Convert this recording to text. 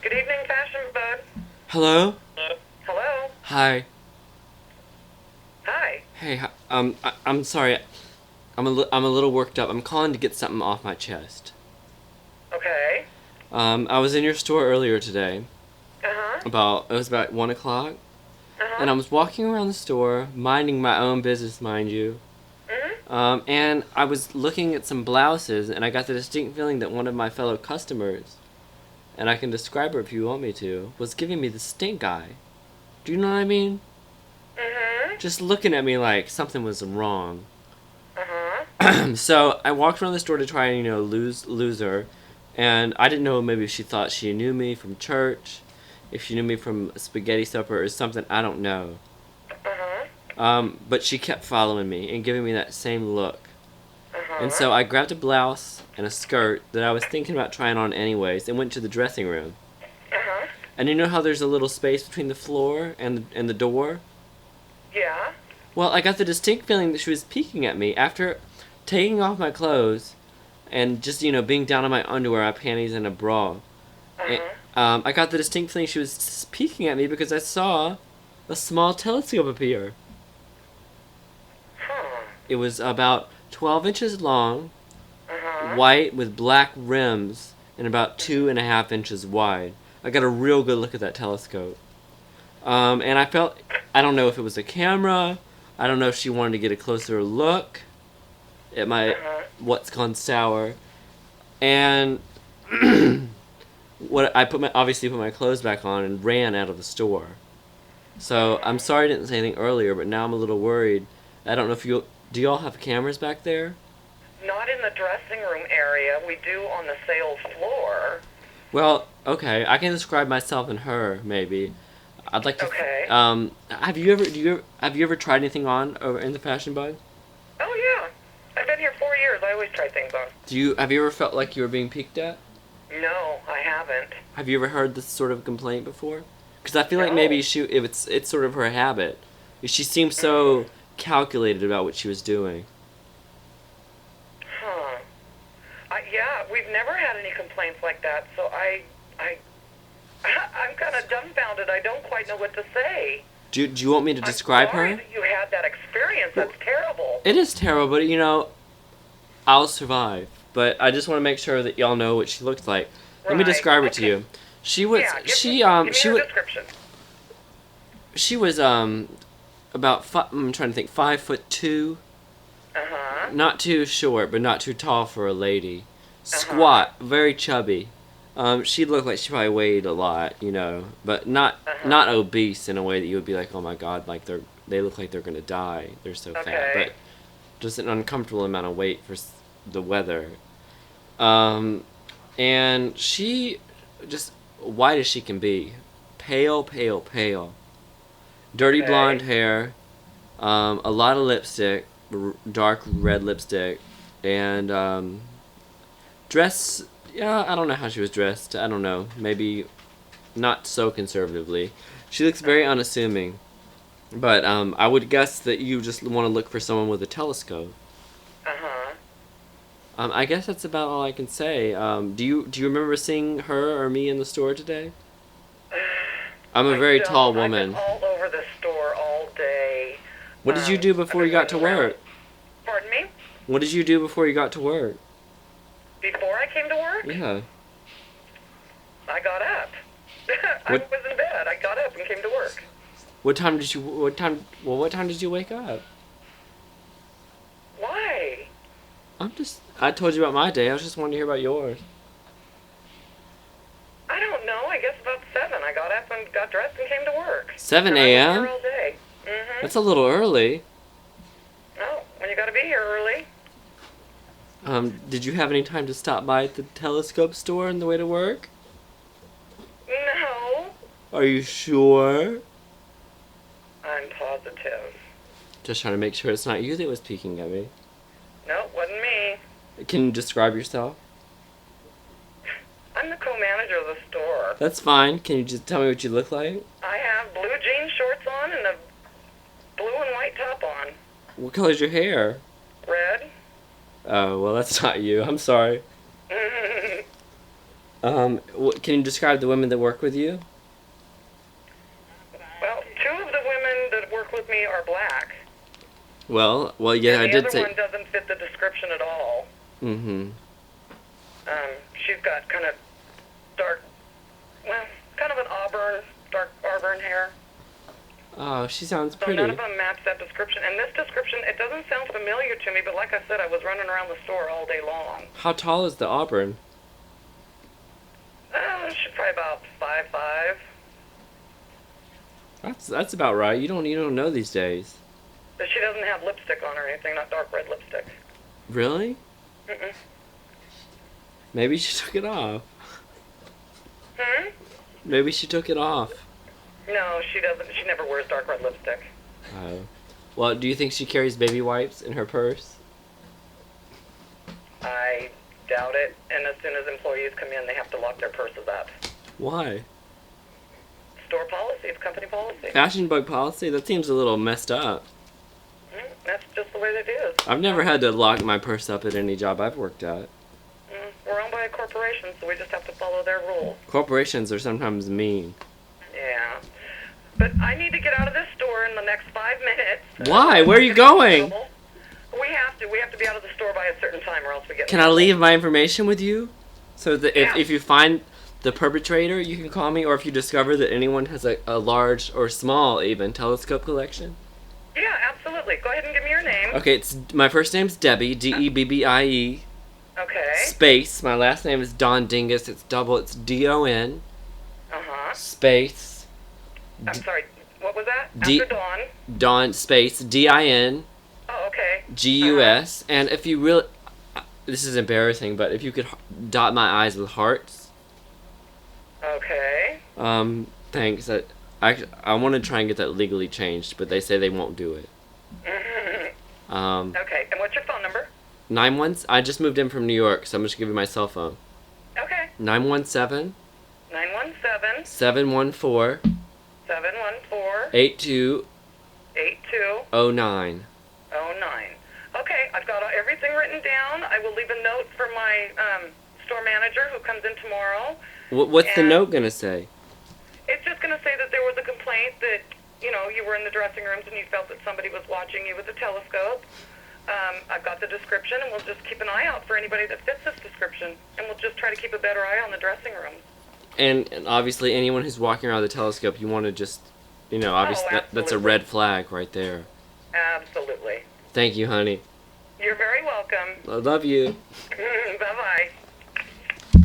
Good evening, Fashion Bud. Hello? Hello. Hi. Hi. Hey, I'm sorry. I'm a little worked up. I'm calling to get something off my chest. Okay. I was in your store earlier today. Uh-huh. It was about 1 o'clock. Uh-huh. And I was walking around the store, minding my own business, mind you. Mm-hmm. And I was looking at some blouses, and I got the distinct feeling that one of my fellow customers, and I can describe her if you want me to, was giving me the stink eye. Do you know what I mean? Mm-hmm. Just looking at me like something was wrong. Uh-huh. So I walked around the store to try and lose her, and I didn't know maybe if she thought she knew me from church, if she knew me from spaghetti supper or something. I don't know. Uh-huh. But she kept following me and giving me that same look, and Uh-huh. so I grabbed a blouse and a skirt that I was thinking about trying on anyways, and went to the dressing room. Uh-huh. And you know how there's a little space between the floor and the door? Yeah. Well, I got the distinct feeling that she was peeking at me after taking off my clothes and just being down on my underwear, my panties, and a bra. And, Uh-huh. I got the distinct feeling she was peeking at me because I saw a small telescope appear. Huh. It was about 12 inches long, Uh-huh. white with black rims, and about 2.5 inches wide. I got a real good look at that telescope. And I don't know if it was a camera. I don't know if she wanted to get a closer look at my Uh-huh. what's gone sour. And what I obviously put my clothes back on and ran out of the store. So I'm Uh-huh. sorry I didn't say anything earlier, but now I'm a little worried. I don't know if you do y'all have cameras back there? Not in the dressing room area. We do on the sales floor. Well, okay, I can describe myself and her maybe. I'd like to. Okay. Have you ever tried anything on over in the fashion bug? Oh, yeah. I've been here 4 years. I always try things on. Have you ever felt like you were being peeked at? No, I haven't. Have you ever heard this sort of complaint before? Because I feel like maybe No. if it's sort of her habit. She seemed so Mm-hmm. calculated about what she was doing. Huh. Yeah, we've never had any complaints like that, so I, I'm kind of dumbfounded. I don't quite know what to say. Do you want me to I'm describe sorry her? that you had that experience. Well, That's terrible. it is terrible, but I'll survive. But I just want to make sure that y'all know what she looked like. Let me Right. describe her to Okay. you. She was Yeah. Give me her description. she was about I'm trying to think 5'2", Uh huh. not too short but not too tall for a lady, Uh huh. squat, very chubby. She looked like she probably weighed a lot, but not Uh huh. not obese in a way that you would be like, oh my god, like they look like they're gonna die. They're so fat, but Okay. just an uncomfortable amount of weight for the weather. Um, and she just white as she can be, pale, pale, pale, dirty blonde Okay. hair, a lot of lipstick, dark red lipstick, and dress. Yeah, I don't know how she was dressed. I don't know. Maybe not so conservatively. She looks very unassuming. But I would guess that you just want to look for someone with a telescope. Uh huh. I guess that's about all I can say. Do you remember seeing her or me in the store today? I'm a I very tall don't. I've been woman. all over the store all day. What did you do I've before been you got to running around. work? Pardon me? What did you do before you got to work? Before I came to work, Yeah. I got up. I What was in bed. I got up and came to work. what time did you what time did you wake up? Why? I told you about my day. I was just wanting to hear about yours. I don't know. I guess about 7. I got up and got dressed and came to work. 7 And I was here a.m. all day. Mm-hmm. That's a little early. Oh, when you got to be here early. Did you have any time to stop by at the telescope store on the way to work? No, Are you sure? I'm positive. Just trying to make sure it's not you that was peeking at me. No, wasn't me. Can you describe yourself? I'm the co-manager of the store. That's fine. Can you just tell me what you look like? I have blue jean shorts on and a blue and white top on. What color's your hair? Red. Oh, well, that's not you. I'm sorry. Can you describe the women that work with you? Well, two of the women that work with me are black. Well, yeah, and I did the say. other one doesn't fit the description at all. Mm-hmm. She's got kind of dark, well, kind of an dark auburn hair. Oh, she sounds So pretty. none of them match that description. And this description, it doesn't sound familiar to me, but like I said, I was running around the store all day long. How tall is the auburn? She's probably about 5'5". That's about right. You don't know these days. But she doesn't have lipstick on or anything, not dark red lipstick. Really? Mm-mm. Maybe she took it off. Hmm? Maybe she took it off. No, she doesn't. She never wears dark red lipstick. Oh. Well, do you think she carries baby wipes in her purse? I doubt it. And as soon as employees come in, they have to lock their purses up. Why? Store policy. It's company policy. Fashion bug policy? That seems a little messed up. That's just the way it is. I've never had to lock my purse up at any job I've worked at. We're owned by a corporation, so we just have to follow their rules. Corporations are sometimes mean. Yeah. But I need to get out of this store in the next 5 minutes. Why? Where are you going? We have to. We have to be out of the store by a certain time or else we get Can I leave my information with you? So that Yeah. if you find the perpetrator, you can call me, or if you discover that anyone has a large or small even telescope collection. Yeah, absolutely. Go ahead and give me your name. Okay, my first name's Debbie, Debbie. Okay. Space. My last name is Don Dingus. It's Don. Uh-huh. Space. I'm sorry. What was that? D- After Dawn. Don space Din Oh, okay. Gus. And if you really, this is embarrassing, but if you could dot my I's with hearts. Okay. Thanks. I want to try and get that legally changed, but they say they won't do it. Okay. And what's your phone number? I just moved in from New York, so I'm just gonna give you my cell phone. Okay. 917 917 714 714 8209. 8209. Okay, I've got everything written down. I will leave a note for my store manager who comes in tomorrow. What's the note gonna say? It's just going to say that there was a complaint that, you were in the dressing rooms and you felt that somebody was watching you with a telescope. I've got the description, and we'll just keep an eye out for anybody that fits this description, and we'll just try to keep a better eye on the dressing room. And obviously, anyone who's walking around with a telescope, you want to just, obviously, that's a red flag right there. Absolutely. Thank you, honey. You're very welcome. I love you. Bye-bye.